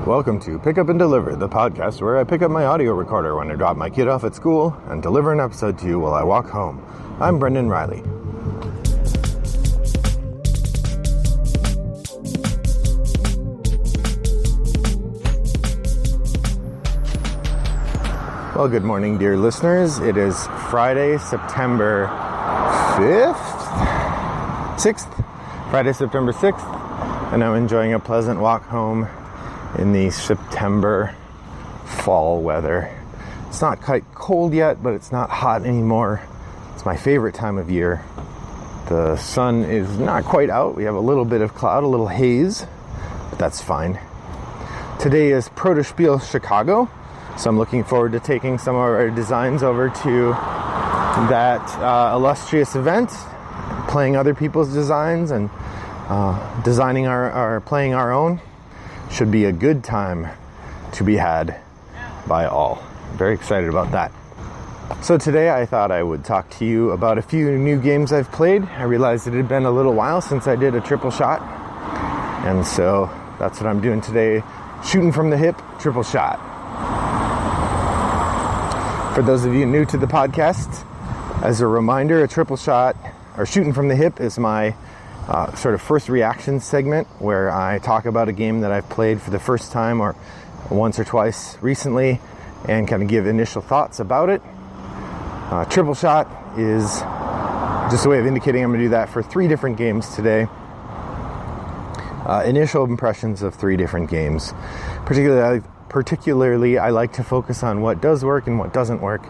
Welcome to Pick Up and Deliver, the podcast where I pick up my audio recorder when I drop my kid off at school and deliver an episode to you while I walk home. I'm Brendan Riley. Well, good morning, dear listeners. It is Friday, September 6th? Friday, September 6th, and I'm enjoying a pleasant walk home in the September fall weather. It's not quite cold yet, but it's not hot anymore. It's my favorite time of year. The sun is not quite out. We have a little bit of cloud, a little haze, but that's fine. Today is Protospiel Chicago, so I'm looking forward to taking some of our designs over to that illustrious event, playing other people's designs and designing playing our own. Should be a good time to be had by all. Very excited about that. So today I thought I would talk to you about a few new games I've played. I realized it had been a little while since I did a triple shot, and so that's what I'm doing today. Shooting from the hip, triple shot. For those of you new to the podcast, as a reminder, a triple shot or shooting from the hip is my sort of first reaction segment where I talk about a game that I've played for the first time or once or twice recently and kind of give initial thoughts about it. Triple shot is just a way of indicating I'm going to do that for 3 different games today. Initial impressions of 3 different games. Particularly, I like to focus on what does work and what doesn't work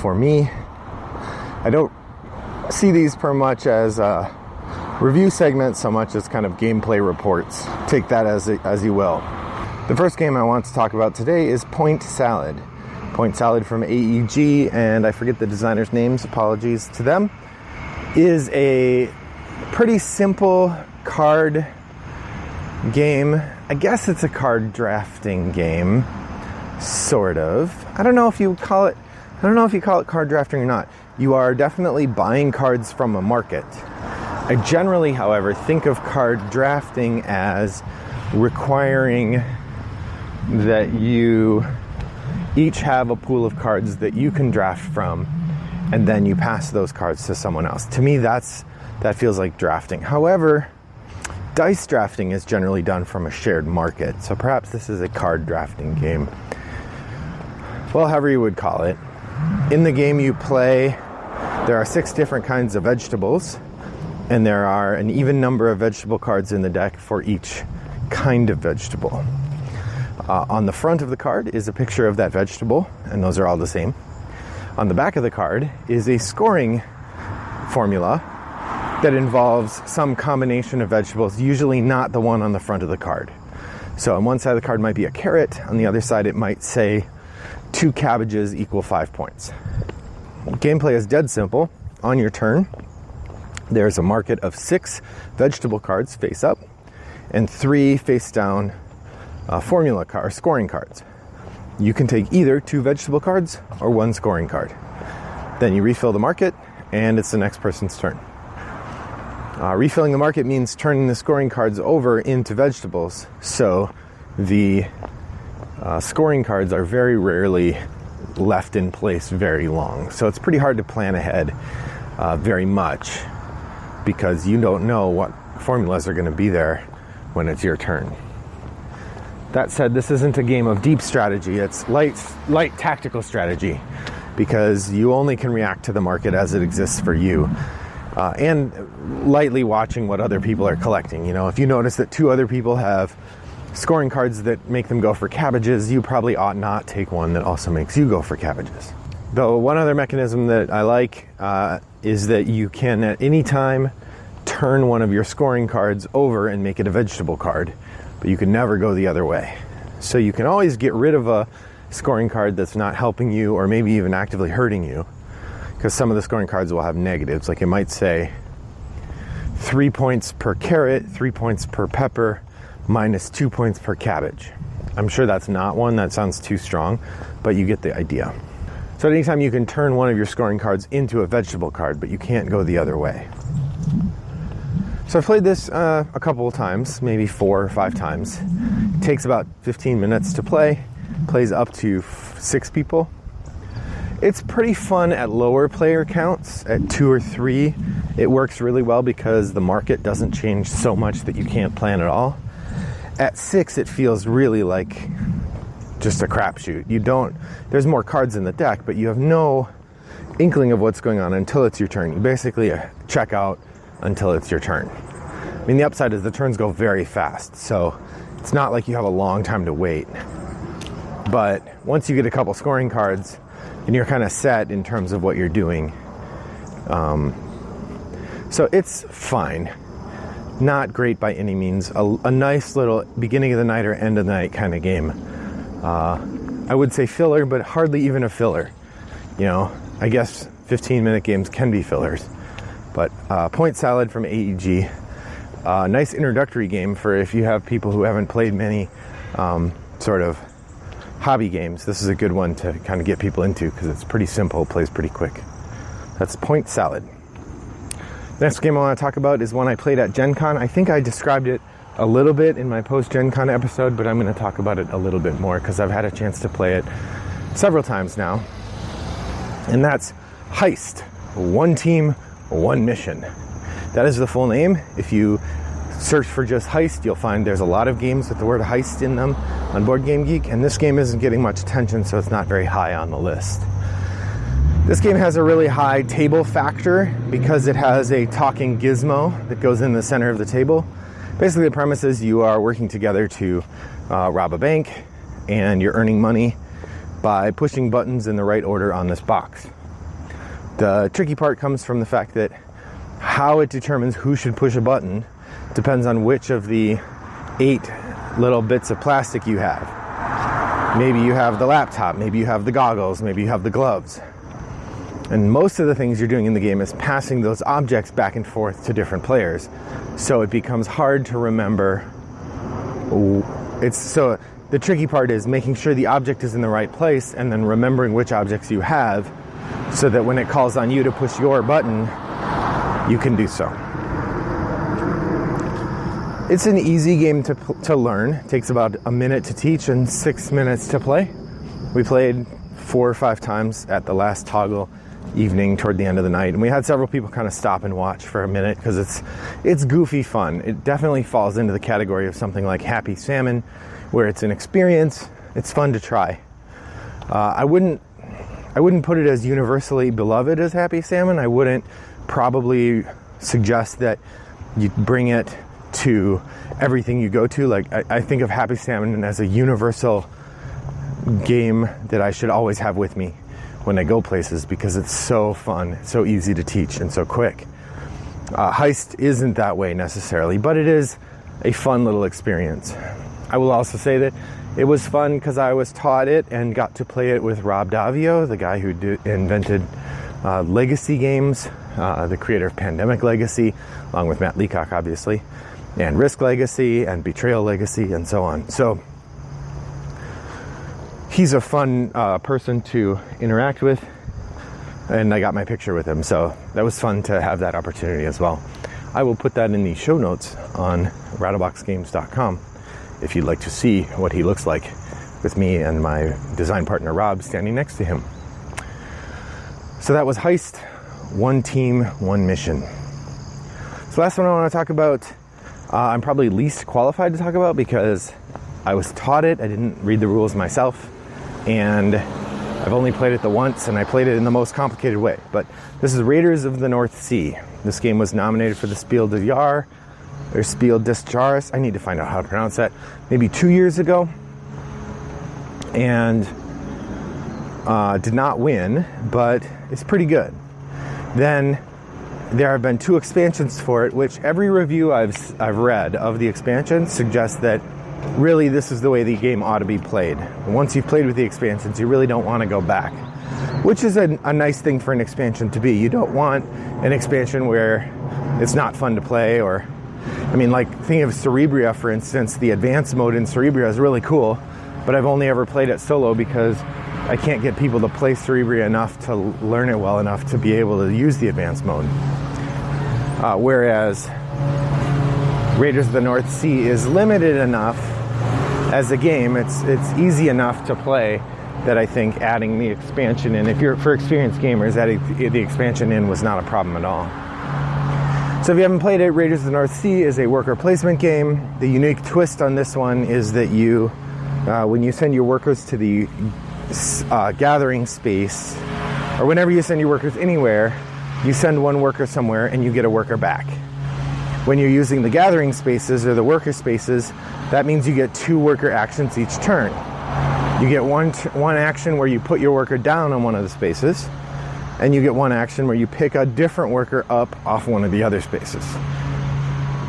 for me. I don't see these per much as review segments so much as kind of gameplay reports. Take that as you will. The first game I want to talk about today is Point Salad. Point Salad from AEG, and I forget the designer's names, apologies to them, is a pretty simple card game. I guess it's a card drafting game, sort of. I don't know if you call it card drafting or not. You are definitely buying cards from a market. I generally, however, think of card drafting as requiring that you each have a pool of cards that you can draft from, and then you pass those cards to someone else. To me, that feels like drafting. However, dice drafting is generally done from a shared market, so perhaps this is a card drafting game. Well, however you would call it. In the game you play, there are 6 different kinds of vegetables, and there are an even number of vegetable cards in the deck for each kind of vegetable. On the front of the card is a picture of that vegetable, and those are all the same. On the back of the card is a scoring formula that involves some combination of vegetables, usually not the one on the front of the card. So on one side of the card might be a carrot, on the other side it might say 2 cabbages equal 5 points. Gameplay is dead simple. On your turn, there's a market of 6 vegetable cards face up and 3 face down scoring cards. You can take either 2 vegetable cards or 1 scoring card. Then you refill the market and it's the next person's turn. Refilling the market means turning the scoring cards over into vegetables, so the scoring cards are very rarely left in place very long. So it's pretty hard to plan ahead very much because you don't know what formulas are going to be there when it's your turn. That said, this isn't a game of deep strategy. It's light tactical strategy because you only can react to the market as it exists for you. And lightly watching what other people are collecting. You know, if you notice that 2 other people have scoring cards that make them go for cabbages, you probably ought not take one that also makes you go for cabbages. Though one other mechanism that I like is that you can at any time turn one of your scoring cards over and make it a vegetable card, but you can never go the other way. So you can always get rid of a scoring card that's not helping you or maybe even actively hurting you, because some of the scoring cards will have negatives. Like it might say 3 points per carrot, 3 points per pepper, minus 2 points per cabbage. I'm sure that's not one that sounds too strong, but you get the idea. So anytime you can turn one of your scoring cards into a vegetable card, but you can't go the other way. So I've played this a couple of times, maybe 4 or 5 times. It takes about 15 minutes to play. Plays up to 6 people. It's pretty fun at lower player counts, at 2 or 3. It works really well because the market doesn't change so much that you can't plan at all. At 6, it feels really like just a crapshoot. There's more cards in the deck, but you have no inkling of what's going on until it's your turn. You basically check out until it's your turn. I mean, the upside is the turns go very fast, so it's not like you have a long time to wait. But once you get a couple scoring cards, and you're kind of set in terms of what you're doing. So it's fine. Not great by any means. A nice little beginning of the night or end of the night kind of game. I would say filler, but hardly even a filler. I guess 15-minute games can be fillers. But Point Salad from AEG. Nice introductory game for if you have people who haven't played many sort of hobby games. This is a good one to kind of get people into because it's pretty simple, plays pretty quick. That's Point Salad. The next game I want to talk about is one I played at Gen Con. I think I described it a little bit in my post-Gen Con episode, but I'm going to talk about it a little bit more because I've had a chance to play it several times now. And that's HEIST. One team, one mission. That is the full name. If you search for just HEIST, you'll find there's a lot of games with the word HEIST in them on Board Game Geek, and this game isn't getting much attention, so it's not very high on the list. This game has a really high table factor because it has a talking gizmo that goes in the center of the table. Basically, the premise is you are working together to rob a bank, and you're earning money by pushing buttons in the right order on this box. The tricky part comes from the fact that how it determines who should push a button depends on which of the 8 little bits of plastic you have. Maybe you have the laptop, maybe you have the goggles, maybe you have the gloves. And most of the things you're doing in the game is passing those objects back and forth to different players. So it becomes hard to remember. So the tricky part is making sure the object is in the right place and then remembering which objects you have so that when it calls on you to push your button, you can do so. It's an easy game to learn. It takes about a minute to teach and 6 minutes to play. We played 4 or 5 times at the last toggle evening toward the end of the night, and we had several people kind of stop and watch for a minute because it's goofy fun. It definitely falls into the category of something like Happy Salmon, where it's an experience. It's fun to try. I wouldn't put it as universally beloved as Happy Salmon. I wouldn't probably suggest that you bring it to everything you go to. Like I think of Happy Salmon as a universal game that I should always have with me when I go places because it's so fun, so easy to teach, and so quick. HEIST isn't that way necessarily, but it is a fun little experience. I will also say that it was fun because I was taught it and got to play it with Rob Davio, the guy who invented Legacy Games, the creator of Pandemic Legacy, along with Matt Leacock, obviously, and Risk Legacy and Betrayal Legacy and so on. So he's a fun person to interact with, and I got my picture with him, so that was fun to have that opportunity as well. I will put that in the show notes on rattleboxgames.com if you'd like to see what he looks like with me and my design partner Rob standing next to him. So that was HEIST, one team, one mission. So last one I want to talk about, I'm probably least qualified to talk about because I was taught it, I didn't read the rules myself, and I've only played it the once, and I played it in the most complicated way. But this is Raiders of the North Sea. This game was nominated for the Spiel des Jahres, or Spiel des Jahres, I need to find out how to pronounce that, maybe 2 years ago, and did not win, but it's pretty good. Then there have been 2 expansions for it, which every review I've read of the expansion suggests that really this is the way the game ought to be played. Once you've played with the expansions, you really don't want to go back, which is a nice thing for an expansion to be. You don't want an expansion where it's not fun to play, or, I mean, like, think of Cerebria, for instance. The advanced mode in Cerebria is really cool, but I've only ever played it solo because I can't get people to play Cerebria enough to learn it well enough to be able to use the advanced mode. Whereas Raiders of the North Sea is limited enough as a game. It's easy enough to play that I think adding the expansion in, if you're for experienced gamers, adding the expansion in was not a problem at all. So if you haven't played it, Raiders of the North Sea is a worker placement game. The unique twist on this one is that you, when you send your workers to the gathering space, or whenever you send your workers anywhere, you send one worker somewhere and you get a worker back. When you're using the gathering spaces or the worker spaces, that means you get 2 worker actions each turn. You get one action where you put your worker down on one of the spaces, and you get one action where you pick a different worker up off one of the other spaces.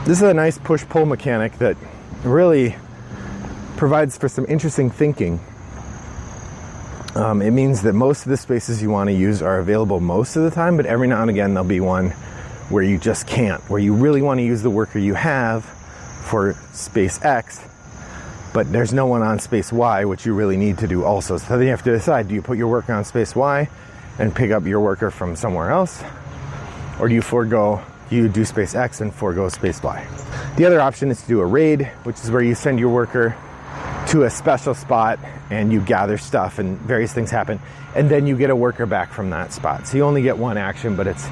This is a nice push-pull mechanic that really provides for some interesting thinking. It means that most of the spaces you want to use are available most of the time, but every now and again there'll be one where you just can't, where you really want to use the worker you have for space X, but there's no one on space Y, which you really need to do also. So then you have to decide, do you put your worker on space Y and pick up your worker from somewhere else? Or do you do space X and forego space Y? The other option is to do a raid, which is where you send your worker to a special spot and you gather stuff and various things happen, and then you get a worker back from that spot. So you only get one action, but it's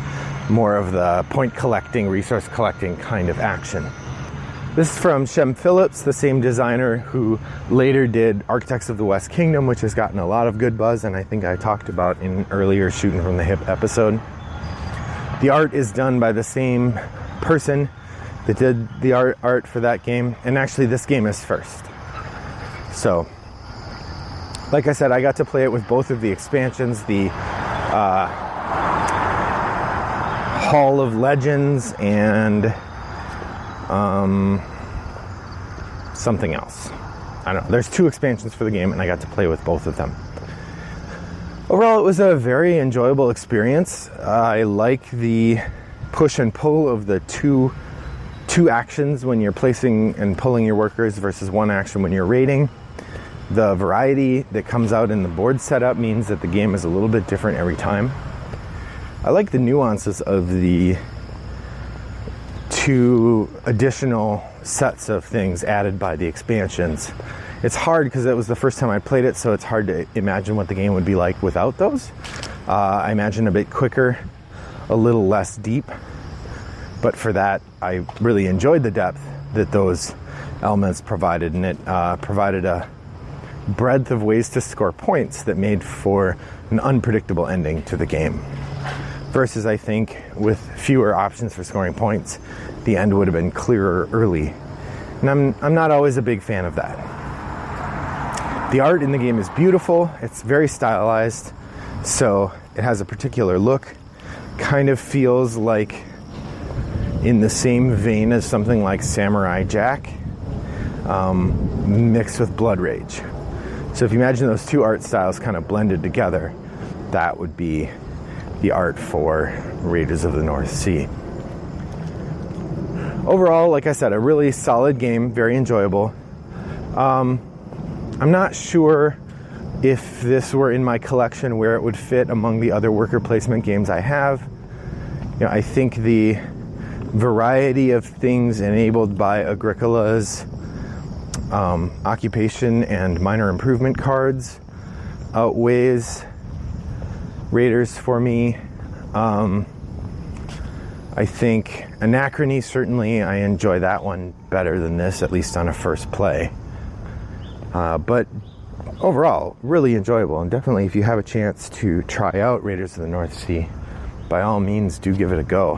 more of the point collecting, resource collecting kind of action. This is from Shem Phillips, the same designer who later did Architects of the West Kingdom, which has gotten a lot of good buzz, and I think I talked about in earlier Shootin' from the Hip episode. The art is done by the same person that did the art for that game, and actually this game is first. So, like I said, I got to play it with both of the expansions, the Hall of Legends and something else. I don't know. There's 2 expansions for the game, and I got to play with both of them. Overall, it was a very enjoyable experience. I like the push and pull of the two actions when you're placing and pulling your workers versus one action when you're raiding. The variety that comes out in the board setup means that the game is a little bit different every time. I like the nuances of the 2 additional sets of things added by the expansions. It's hard because it was the first time I played it, so it's hard to imagine what the game would be like without those. I imagine a bit quicker, a little less deep, but for that, I really enjoyed the depth that those elements provided, and it provided a breadth of ways to score points that made for an unpredictable ending to the game. Versus, I think, with fewer options for scoring points, the end would have been clearer early. And I'm not always a big fan of that. The art in the game is beautiful. It's very stylized, so it has a particular look. Kind of feels like in the same vein as something like Samurai Jack, mixed with Blood Rage. So if you imagine those 2 art styles kind of blended together, that would be the art for Raiders of the North Sea. Overall, like I said, a really solid game, very enjoyable. I'm not sure if this were in my collection where it would fit among the other worker placement games I have. You know, I think the variety of things enabled by Agricola's occupation and minor improvement cards outweighs Raiders for me. I think Anachrony, certainly I enjoy that one better than this, at least on a first play. But overall, really enjoyable, and definitely if you have a chance to try out Raiders of the North Sea, by all means do give it a go.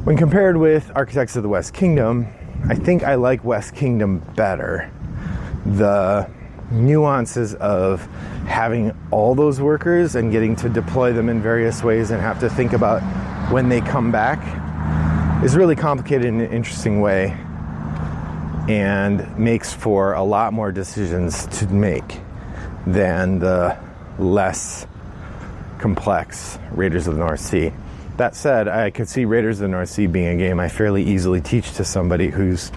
When compared with Architects of the West Kingdom, I think I like West Kingdom better. The nuances of having all those workers and getting to deploy them in various ways and have to think about when they come back is really complicated in an interesting way, and makes for a lot more decisions to make than the less complex Raiders of the North Sea. That said, I could see Raiders of the North Sea being a game I fairly easily teach to somebody who's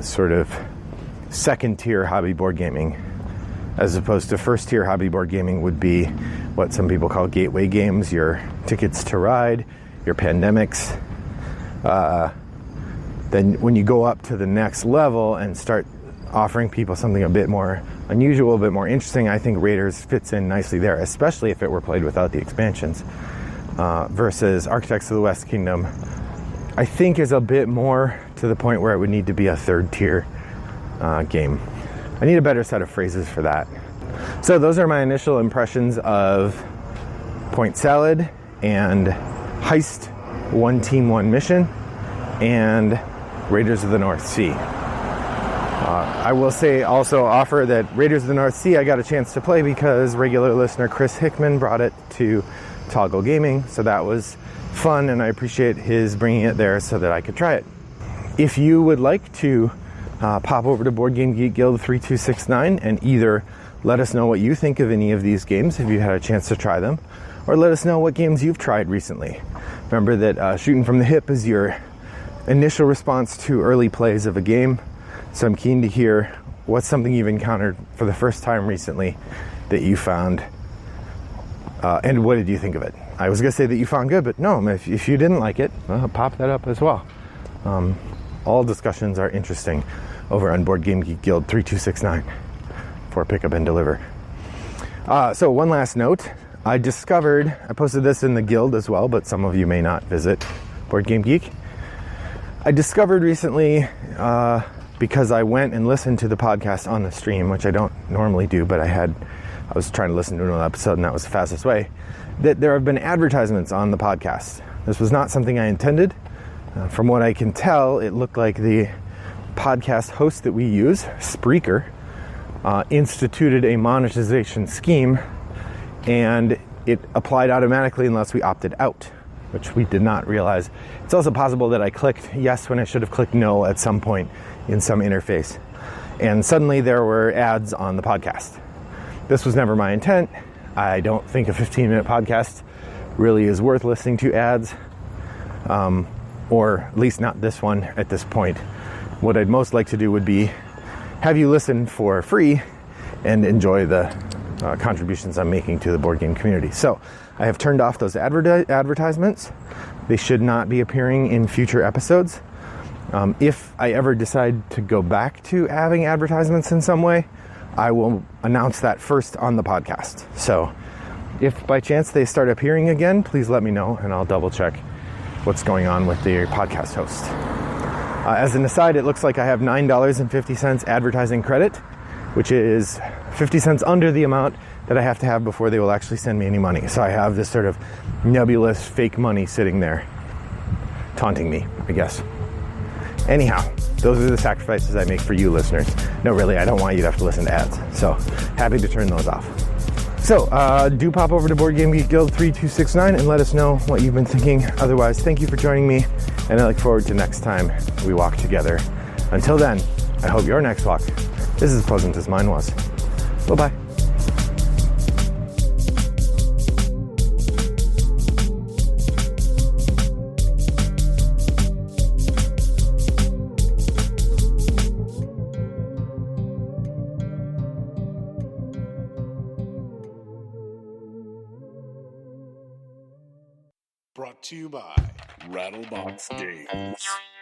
sort of second-tier hobby board gaming, as opposed to first-tier hobby board gaming would be what some people call gateway games, your Tickets to Ride, your Pandemics, then when you go up to the next level and start offering people something a bit more unusual, a bit more interesting, I think Raiders fits in nicely there, especially if it were played without the expansions. Versus Architects of the West Kingdom, I think is a bit more to the point where it would need to be a third tier game. I need a better set of phrases for that. So those are my initial impressions of Point Salad and HEIST, One Team, One Mission, and Raiders of the North Sea. I will say also offer that Raiders of the North Sea I got a chance to play because regular listener Chris Hickman brought it to Toggle Gaming, so that was fun, and I appreciate his bringing it there so that I could try it. If you would like to pop over to Board Game Geek Guild 3269 and either let us know what you think of any of these games if you had a chance to try them, or let us know what games you've tried recently. Remember that shooting from the hip is your initial response to early plays of a game, so I'm keen to hear what's something you've encountered for the first time recently that you found, and what did you think of it? I was going to say that you found good, but no, if you didn't like it, pop that up as well. All discussions are interesting over on Board Game Geek Guild 3269 for pickup and deliver. So one last note, I posted this in the guild as well, but some of you may not visit Board Game Geek. I discovered recently, because I went and listened to the podcast on the stream, which I don't normally do, but I was trying to listen to an episode and that was the fastest way, that there have been advertisements on the podcast. This was not something I intended. From what I can tell, it looked like the podcast host that we use, Spreaker, instituted a monetization scheme, and it applied automatically unless we opted out, which we did not realize. It's also possible that I clicked yes when I should have clicked no at some point in some interface, and suddenly there were ads on the podcast. This was never my intent. I don't think a 15-minute podcast really is worth listening to ads, or at least not this one at this point. What I'd most like to do would be have you listen for free and enjoy the contributions I'm making to the board game community. So I have turned off those advertisements. They should not be appearing in future episodes. If I ever decide to go back to having advertisements in some way, I will announce that first on the podcast. So if by chance they start appearing again, please let me know and I'll double check what's going on with the podcast host. As an aside, it looks like I have $9.50 advertising credit, which is 50 cents under the amount that I have to have before they will actually send me any money. So I have this sort of nebulous fake money sitting there taunting me, I guess. Anyhow, those are the sacrifices I make for you listeners. No, really, I don't want you to have to listen to ads. So happy to turn those off. So do pop over to Board Game Geek Guild 3269 and let us know what you've been thinking. Otherwise, thank you for joining me, and I look forward to next time we walk together. Until then, I hope your next walk is as pleasant as mine was. Bye-bye. Brought to you by Rattlebox Games.